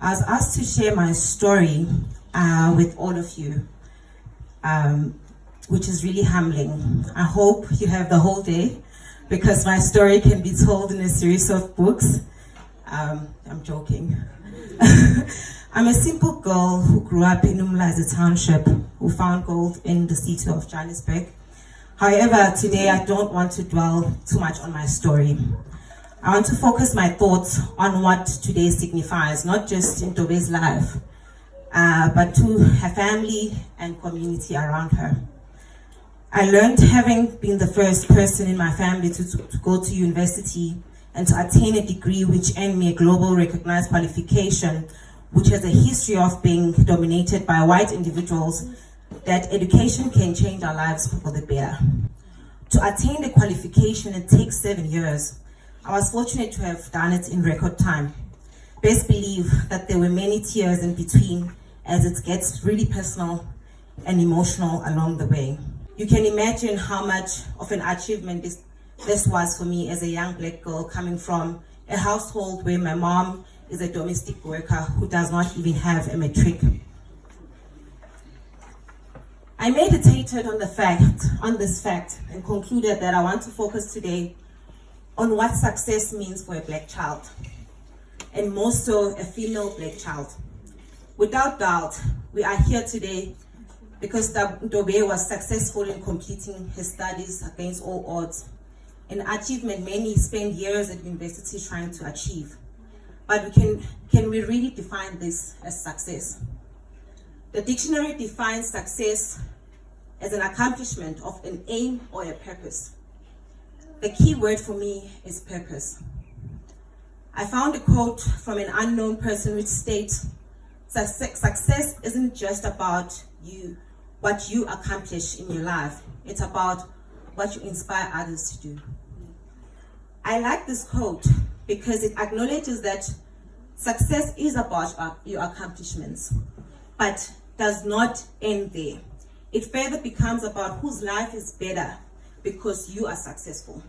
I was asked to share my story with all of you, which is really humbling. I hope you have the whole day because my story can be told in a series of books. I'm joking. I'm a simple girl who grew up in Umlazi Township, who found gold in the city of Johannesburg. However, today I don't want to dwell too much on my story. I want to focus my thoughts on what today signifies, not just in Ntobe's life, but to her family and community around her. I learned, having been the first person in my family to go to university and to attain a degree which earned me a global recognized qualification, which has a history of being dominated by white individuals, that education can change our lives for the better. To attain the qualification, it takes 7 years. I was fortunate to have done it in record time. Best believe that there were many tears in between, as it gets really personal and emotional along the way. You can imagine how much of an achievement this was for me as a young black girl coming from a household where my mom is a domestic worker who does not even have a matric. I meditated on this fact and concluded that I want to focus today on what success means for a black child, and more so a female black child. Without doubt, we are here today because Ntobe was successful in completing his studies against all odds, an achievement many spend years at university trying to achieve. But can we really define this as success? The dictionary defines success as an accomplishment of an aim or a purpose. The key word for me is purpose. I found a quote from an unknown person which states, success isn't just about what you accomplish in your life, it's about what you inspire others to do. I like this quote because it acknowledges that success is about your accomplishments, but does not end there. It further becomes about whose life is better because you are successful.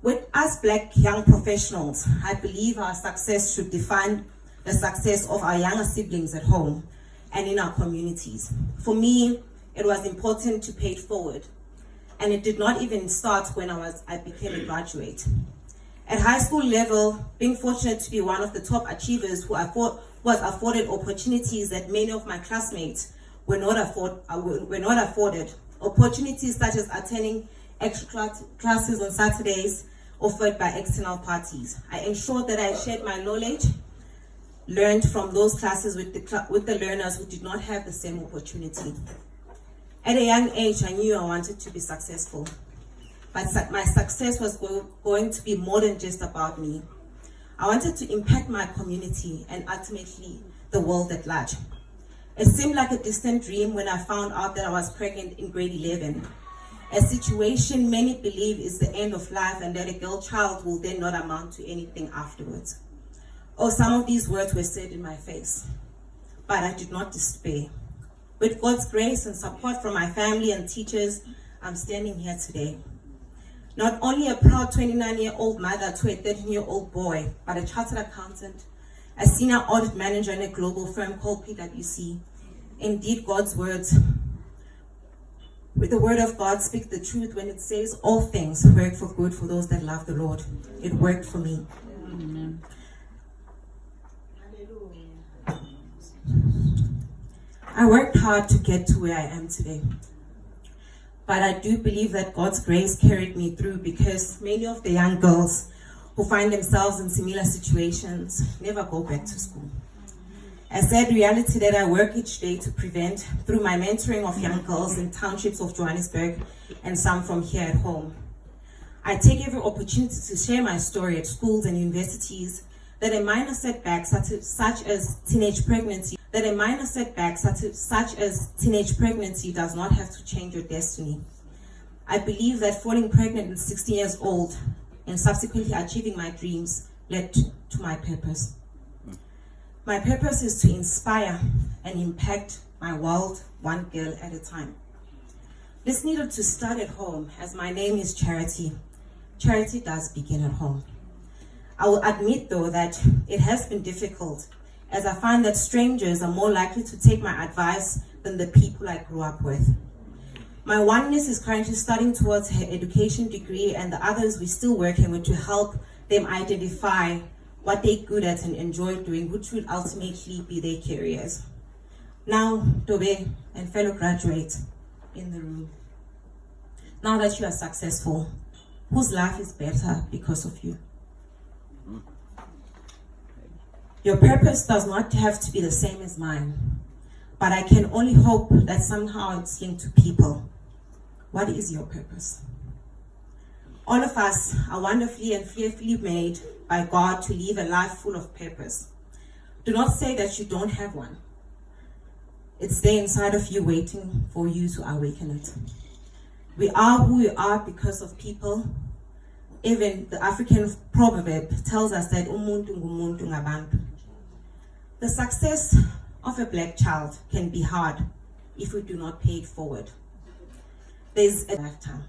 With us black young professionals, I believe our success should define the success of our younger siblings at home and in our communities. For me, it was important to pay it forward, and it did not even start when I became a graduate. At high school level, being fortunate to be one of the top achievers who was afforded opportunities that many of my classmates were not afforded. Opportunities such as attending extra classes on Saturdays offered by external parties. I ensured that I shared my knowledge, learned from those classes with the learners who did not have the same opportunity. At a young age, I knew I wanted to be successful. But my success was going to be more than just about me. I wanted to impact my community and ultimately the world at large. It seemed like a distant dream when I found out that I was pregnant in grade 11. A situation many believe is the end of life and that a girl child will then not amount to anything afterwards. Oh, some of these words were said in my face, but I did not despair. With God's grace and support from my family and teachers, I'm standing here today. Not only a proud 29-year-old mother to a 13-year-old boy, but a chartered accountant, a senior audit manager in a global firm called PwC. Indeed, God's words, with the word of God, speak the truth when it says all things work for good for those that love the Lord. It worked for me. Amen. I worked hard to get to where I am today. But I do believe that God's grace carried me through because many of the young girls who find themselves in similar situations never go back to school. A sad reality that I work each day to prevent through my mentoring of young girls in townships of Johannesburg and some from here at home. I take every opportunity to share my story at schools and universities that a minor setback such as teenage pregnancy does not have to change your destiny. I believe that falling pregnant at 16 years old and subsequently achieving my dreams led to my purpose. My purpose is to inspire and impact my world one girl at a time. This needed to start at home, as my name is Charity. Charity does begin at home. I will admit though that it has been difficult, as I find that strangers are more likely to take my advice than the people I grew up with. My one niece is currently studying towards her education degree, and the others we're still working with to help them identify what they're good at and enjoy doing, which will ultimately be their careers. Now, Tobe and fellow graduates in the room, now that you are successful, whose life is better because of you? Your purpose does not have to be the same as mine, but I can only hope that somehow it's linked to people. What is your purpose? All of us are wonderfully and fearfully made by God to live a life full of purpose. Do not say that you don't have one. It's there inside of you waiting for you to awaken it. We are who we are because of people. Even the African proverb tells us that umuntu ngumuntu ngabantu. The success of a black child can be hard if we do not pay it forward. There's a lifetime.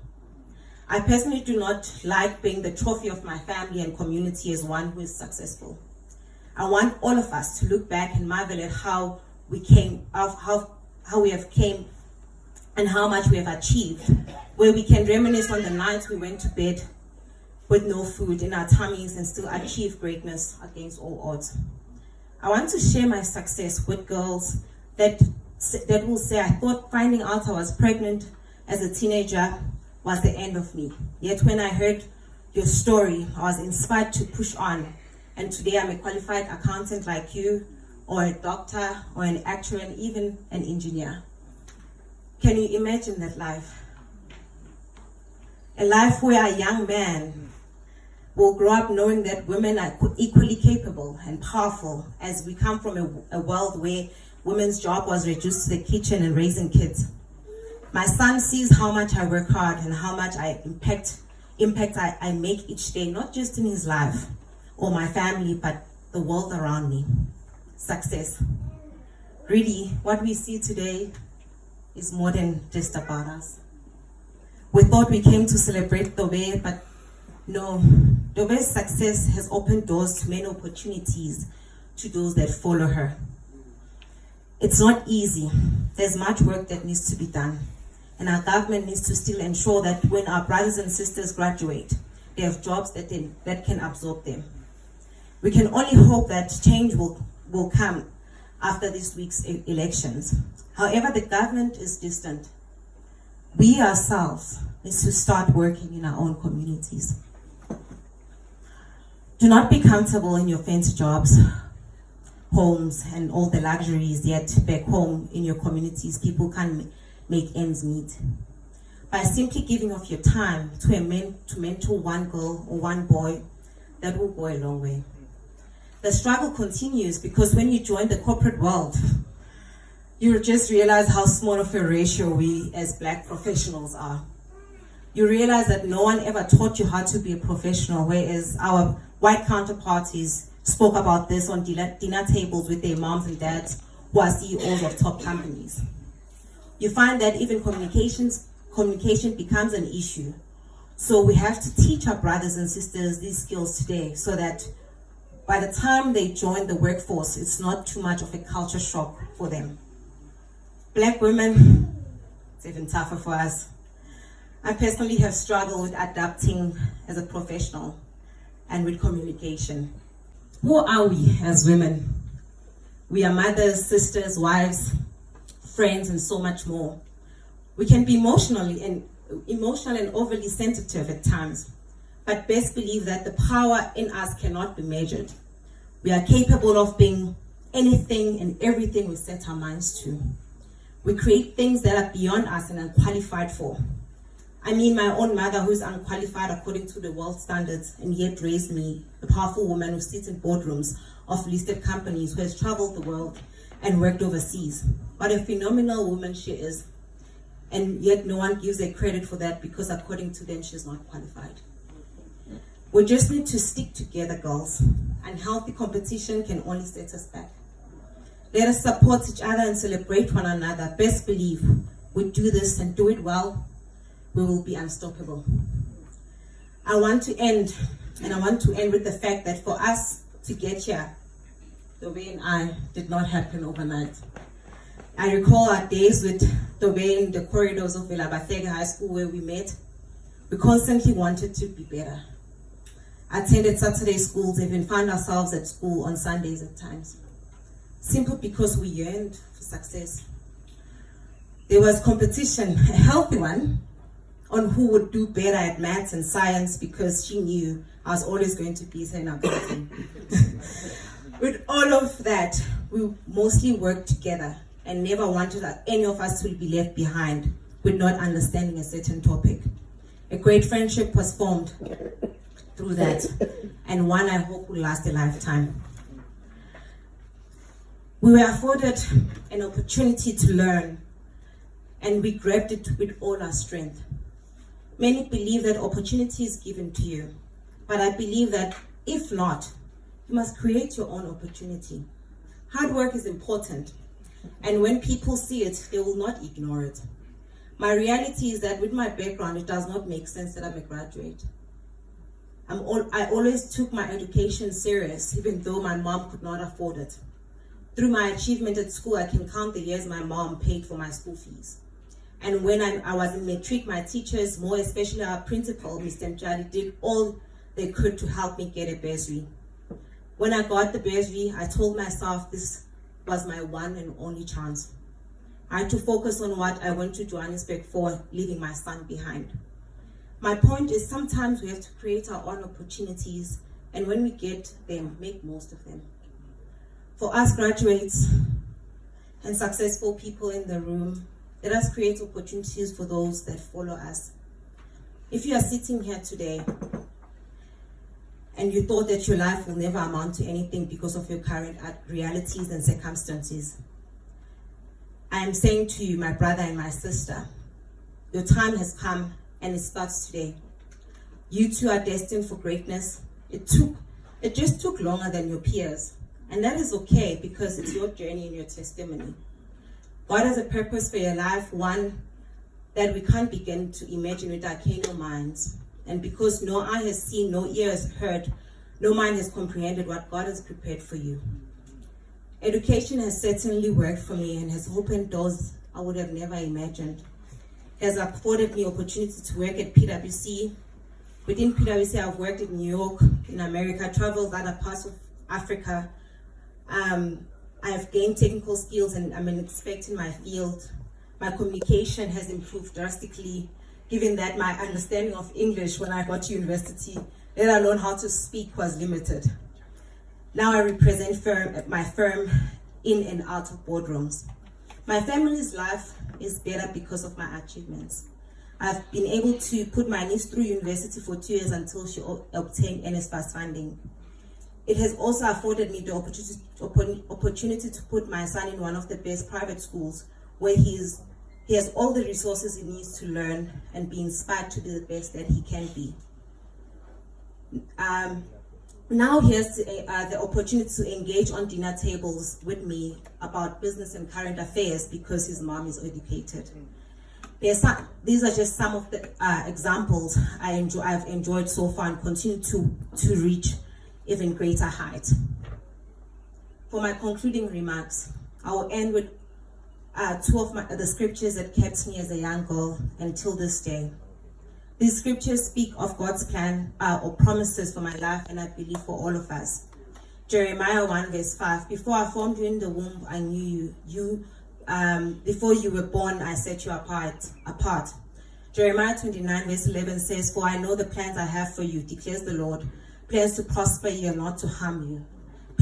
I personally do not like being the trophy of my family and community as one who is successful. I want all of us to look back and marvel at how we came, how we have came and how much we have achieved, where we can reminisce on the nights we went to bed with no food in our tummies and still achieve greatness against all odds. I want to share my success with girls that will say, I thought finding out I was pregnant as a teenager was the end of me. Yet when I heard your story, I was inspired to push on. And today I'm a qualified accountant like you, or a doctor, or an actor, and even an engineer. Can you imagine that life? A life where a young man will grow up knowing that women are equally capable and powerful, as we come from a world where women's job was reduced to the kitchen and raising kids. My son sees how much I work hard and how much impact I make each day, not just in his life or my family, but the world around me. Success. Really, what we see today is more than just about us. We thought we came to celebrate Tobe, but no. Tobe's success has opened doors to many opportunities to those that follow her. It's not easy. There's much work that needs to be done. And our government needs to still ensure that when our brothers and sisters graduate, they have jobs that can absorb them. We can only hope that change will come after this week's elections. However, the government is distant. We ourselves need to start working in our own communities. Do not be comfortable in your fancy jobs, homes, and all the luxuries, yet back home in your communities, people can't make ends meet. By simply giving of your time to mentor one girl or one boy, that will go a long way. The struggle continues because when you join the corporate world, you just realize how small of a ratio we as Black professionals are. You realize that no one ever taught you how to be a professional, whereas our white counterparts spoke about this on dinner tables with their moms and dads who are CEOs of top companies. You find that even communication becomes an issue. So we have to teach our brothers and sisters these skills today so that by the time they join the workforce, it's not too much of a culture shock for them. Black women, it's even tougher for us. I personally have struggled with adapting as a professional and with communication. Who are we as women? We are mothers, sisters, wives, friends, and so much more. We can be emotional and overly sensitive at times, but best believe that the power in us cannot be measured. We are capable of being anything and everything we set our minds to. We create things that are beyond us and unqualified for. I mean, my own mother, who is unqualified according to the world standards and yet raised me, a powerful woman who sits in boardrooms of listed companies, who has traveled the world and worked overseas. What a phenomenal woman she is. And yet no one gives her credit for that because according to them, she's not qualified. We just need to stick together, girls. Unhealthy competition can only set us back. Let us support each other and celebrate one another. Best believe we do this and do it well, we will be unstoppable. I want to end And I want to end with the fact that for us to get here, Tobe and I did not happen overnight. I recall our days with Tobe in the corridors of Velabathega High School where we met. We constantly wanted to be better. Attended Saturday schools, even found ourselves at school on Sundays at times, simply because we yearned for success. There was competition, a healthy one, on who would do better at maths and science because she knew I was always going to beat her in our accounting. With all of that, we mostly worked together and never wanted any of us to be left behind with not understanding a certain topic. A great friendship was formed through that, and one I hope will last a lifetime. We were afforded an opportunity to learn, and we grabbed it with all our strength. Many believe that opportunity is given to you, but I believe that if not, you must create your own opportunity. Hard work is important, and when people see it, they will not ignore it. My reality is that with my background, it does not make sense that I'm a graduate. I always took my education serious, even though my mom could not afford it. Through my achievement at school, I can count the years my mom paid for my school fees. And when I was in matric, my teachers, more especially our principal, Mr. Mjali, did all they could to help me get a bursary. When I got the bursary, I told myself this was my one and only chance. I had to focus on what I went to Johannesburg for, leaving my son behind. My point is sometimes we have to create our own opportunities, and when we get them, make most of them. For us graduates and successful people in the room, let us create opportunities for those that follow us. If you are sitting here today and you thought that your life will never amount to anything because of your current realities and circumstances, I am saying to you, my brother and my sister, your time has come and it starts today. You too are destined for greatness. It just took longer than your peers. And that is okay because it's your journey and your testimony. God has a purpose for your life, one that we can't begin to imagine with our carnal minds. And because no eye has seen, no ear has heard, no mind has comprehended what God has prepared for you. Education has certainly worked for me and has opened doors I would have never imagined. It has afforded me opportunity to work at PwC. Within PwC, I've worked in New York, in America, traveled other parts of Africa. I have gained technical skills and I'm an expert in my field. My communication has improved drastically, given that my understanding of English when I got to university, let alone how to speak, was limited. Now I represent my firm in and out of boardrooms. My family's life is better because of my achievements. I've been able to put my niece through university for 2 years until she obtained NSFAS funding. It has also afforded me the opportunity to put my son in one of the best private schools where he has all the resources he needs to learn and be inspired to be the best that he can be. Now he has the opportunity to engage on dinner tables with me about business and current affairs because his mom is educated. These are just some of the examples I've enjoyed so far and continue to reach even greater heights. For my concluding remarks, I will end with two of the scriptures that kept me as a young girl until this day. These scriptures speak of God's plan or promises for my life, and I believe for all of us. Jeremiah 1 verse 5, before I formed you in the womb, I knew you. Before you were born, I set you apart. Jeremiah 29 verse 11 says, for I know the plans I have for you, declares the Lord, plans to prosper you and not to harm you,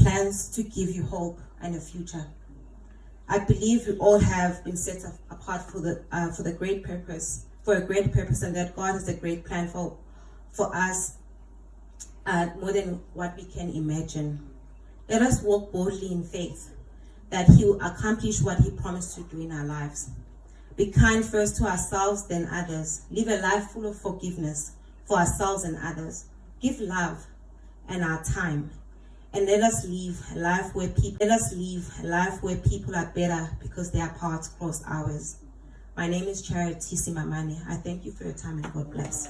plans to give you hope and a future. I believe we all have been set apart for a great purpose, and that God has a great plan for us, more than what we can imagine. Let us walk boldly in faith that He will accomplish what He promised to do in our lives. Be kind first to ourselves, then others. Live a life full of forgiveness for ourselves and others. Give love and our time. And let us live a life where people are better because their paths cross ours. My name is Charity Simamane. I thank you for your time and God bless.